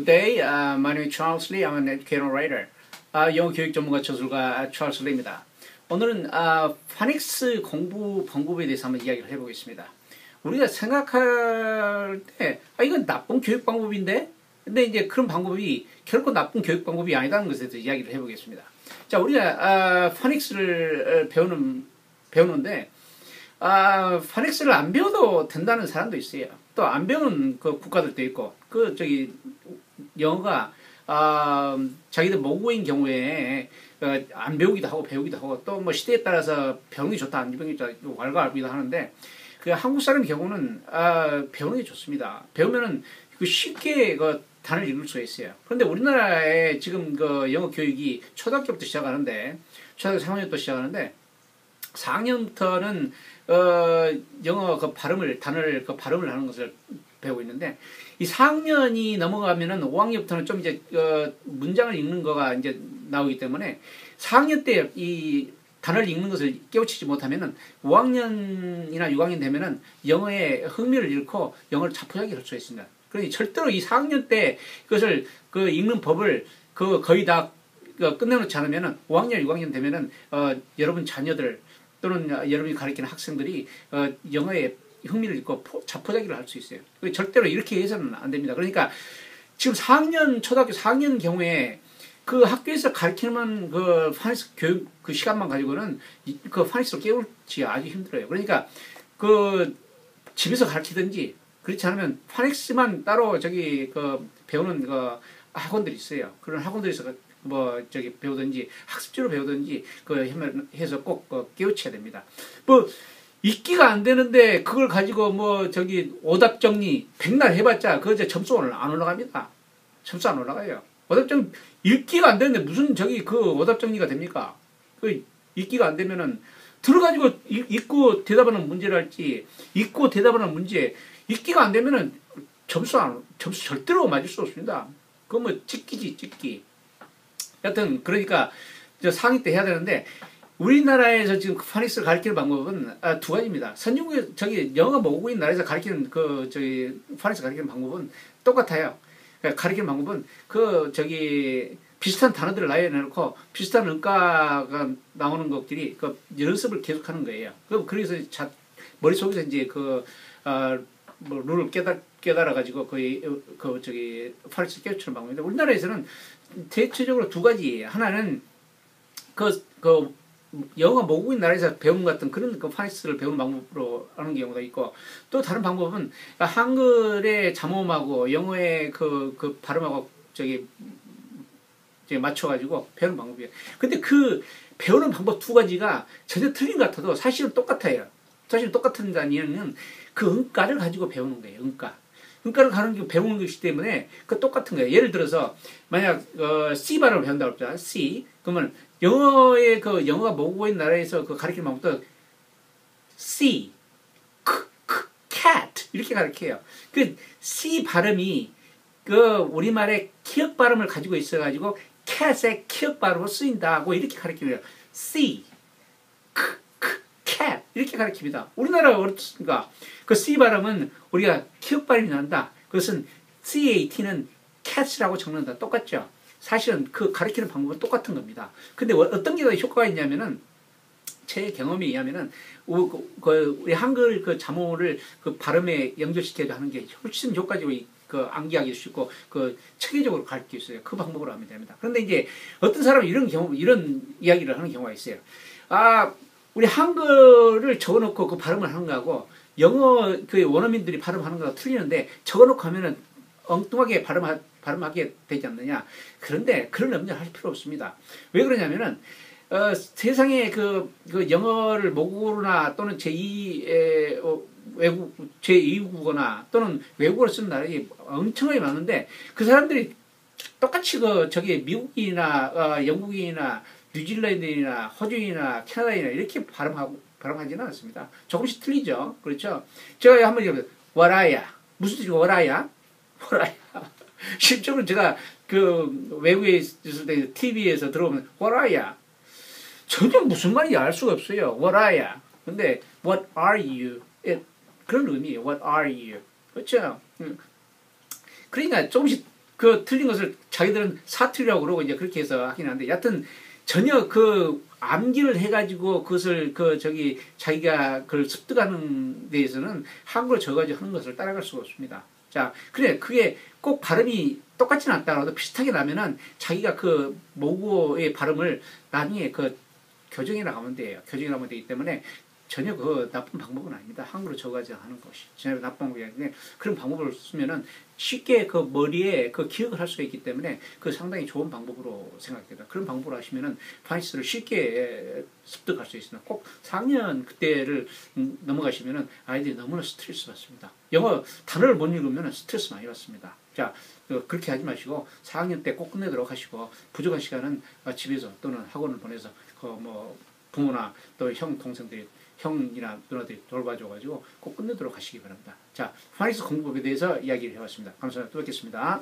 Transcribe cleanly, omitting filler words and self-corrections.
Good day. My name is Charles Lee. I'm an educator writer. 영어 교육 전문가 저술가 찰스 리입니다. 오늘은 파닉스 공부 방법에 대해서 한번 이야기를 해보겠습니다. 우리가 생각할 때 이건 나쁜 교육 방법인데? 근데 이제 그런 방법이 결코 나쁜 교육 방법이 아니다는 것에 대해서 이야기를 해보겠습니다. 자, 우리가 파닉스를 배우는데 파닉스를 안 배워도 된다는 사람도 있어요. 또 안 배우는 그 국가들도 있고, 영어가 자기들 모국어인 경우에 안 배우기도 하고 배우기도 하고, 또 뭐 시대에 따라서 배우는 게 좋다 안 배우는 게 좋다 왈가왈부기도 하는데, 그 한국 사람 경우는 배우는 게 좋습니다. 배우면은 쉽게 단어를 읽을 수가 있어요. 그런데 우리나라에 지금 영어 교육이 초등학교부터 시작하는데, 초등학교 3학년부터 시작하는데 4학년부터는 영어 단어를 발음을 하는 것을 배우고 있는데, 이 4학년이 넘어가면은 5학년부터는 좀 이제 문장을 읽는 거가 이제 나오기 때문에 4학년 때 이 단어를 읽는 것을 깨우치지 못하면은 5학년이나 6학년 되면은 영어에 흥미를 잃고 영어를 자포자기할 수가 있습니다. 그러니 절대로 이 4학년 때 그것을 읽는 법을 거의 다 끝내놓지 않으면은 5학년, 6학년 되면은 여러분 자녀들 또는 여러분이 가르치는 학생들이 영어에 흥미를 잃고 자포자기를 할 수 있어요. 절대로 이렇게 해서는 안 됩니다. 그러니까 지금 초등학교 4학년 경우에 그 학교에서 가르치는 파닉스 교육 시간만 가지고는 파닉스를 깨우치 아주 힘들어요. 그러니까 집에서 가르치든지, 그렇지 않으면 파닉스만 따로 배우는 학원들이 있어요. 그런 학원들에서 배우든지 학습지로 배우든지 해서 꼭 깨우쳐야 됩니다. 읽기가 안 되는데 그걸 가지고 오답 정리 백날 해봤자 점수 안 올라갑니다. 점수 안 올라가요. 오답 정리 읽기가 안 되는데 무슨 오답 정리가 됩니까? 읽기가 안 되면은 들어가지고 읽고 대답하는 문제를 할지, 읽고 대답하는 문제 읽기가 안 되면은 점수 절대로 맞을 수 없습니다. 찍기지, 찍기. 여튼 그러니까 상위 때 해야 되는데, 우리나라에서 지금 파닉스를 가르치는 방법은 두 가지입니다. 선진국에 영어 모국인 나라에서 가르치는 파닉스 가르치는 방법은 똑같아요. 가르치는 방법은 비슷한 단어들을 나열해놓고 비슷한 음가가 나오는 것들이 연습을 계속하는 거예요. 그래서 머릿속에서 이제 룰을 깨달아가지고 파닉스 깨우치는 방법인데, 우리나라에서는 대체적으로 두 가지예요. 하나는 영어 모국인 나라에서 배운 것 같은 그런 파닉스를 배우는 방법으로 하는 경우가 있고, 또 다른 방법은 한글의 잠음하고 영어의 발음하고 맞춰가지고 배우는 방법이에요. 근데 배우는 방법 두 가지가 전혀 틀린 것 같아도 사실은 똑같아요. 사실은 똑같은 이유는 음가를 가지고 배우는 거예요. 음가를 배우는 것이기 때문에 똑같은 거예요. 예를 들어서 만약 C 발음을 배운다고 합시다. C. 그러면 영어가 모국어인 나라에서 가르치는 방법도 C, cat 이렇게 가르쳐요. C 발음이 우리말의 키읔 발음을 가지고 있어가지고 cat의 키읔 발음으로 쓰인다고 이렇게 가르쳐요. C, cat 이렇게 가르칩니다. 우리나라가 어떻습니까? C 발음은 우리가 키읔 발음이 난다. 그것은 CAT는 cat이라고 적는다. 똑같죠? 사실은 가르치는 방법은 똑같은 겁니다. 근데 어떤 게 더 효과가 있냐면은, 제 경험에 의하면은, 우리 한글 자모를 발음에 연결시켜서 하는 게 훨씬 효과적으로 암기하기 쉽고, 체계적으로 가르칠 수 있어요. 그 방법으로 하면 됩니다. 그런데 이제 어떤 사람은 이런 이야기를 하는 경우가 있어요. 우리 한글을 적어놓고 발음을 하는 거하고, 영어 원어민들이 발음하는 거가 틀리는데, 적어놓고 하면은 엉뚱하게 발음하게 되지 않느냐. 그런데 그런 염려를 할 필요 없습니다. 왜 그러냐면은 세상에 영어를 모국어나 또는 제2국어나 또는 외국어를 쓰는 나라들이 엄청나게 많은데, 그 사람들이 똑같이 미국이나 영국이나 뉴질랜드나 호주나 캐나다나 이렇게 발음하지는 않습니다. 조금씩 틀리죠. 그렇죠? 제가 한번 얘기해보세요. 워라야. 무슨 뜻이고 워라야? 워라야. 실제로 제가 외국에 있을 때 TV에서 들어보면 워라야. 전혀 무슨 말인지 알 수가 없어요. 워라야. 근데 what are you? 그런 의미예요. What are you? 그렇죠? 그러니까 조금씩 그 틀린 것을 자기들은 사투리라고 그러고 이제 그렇게 해서 하긴 하는데 여하튼 전혀 그 암기를 해가지고 그것을 자기가 그걸 습득하는 데에서는 한글로 적어가지고 하는 것을 따라갈 수가 없습니다. 자, 그래 그게 꼭 발음이 똑같지는 않다라도 비슷하게 나면은 자기가 그 모국어의 발음을 나중에 그 교정해 나가면 돼요. 교정해 나가면 되기 때문에 전혀 그 나쁜 방법은 아닙니다. 한글로 적어가지고 하는 것이 전혀 나쁜 방법이 아닌데 그런 방법을 쓰면은 쉽게 그 머리에 그 기억을 할 수가 있기 때문에 그 상당히 좋은 방법으로 생각합니다. 그런 방법으로 하시면은 파니스를 쉽게 습득할 수 있습니다. 꼭 4학년 그때를 넘어가시면은 아이들이 너무나 스트레스 받습니다. 영어 단어를 못 읽으면 스트레스 많이 받습니다. 자, 그렇게 하지 마시고 4학년 때 꼭 끝내도록 하시고 부족한 시간은 집에서 또는 학원을 보내서 그 뭐 부모나 또 형 동생들이 형이나 누나들이 돌봐줘가지고 꼭 끝내도록 하시기 바랍니다. 자, 파니스 공부법에 대해서 이야기를 해봤습니다. 감사합니다. 또 뵙겠습니다.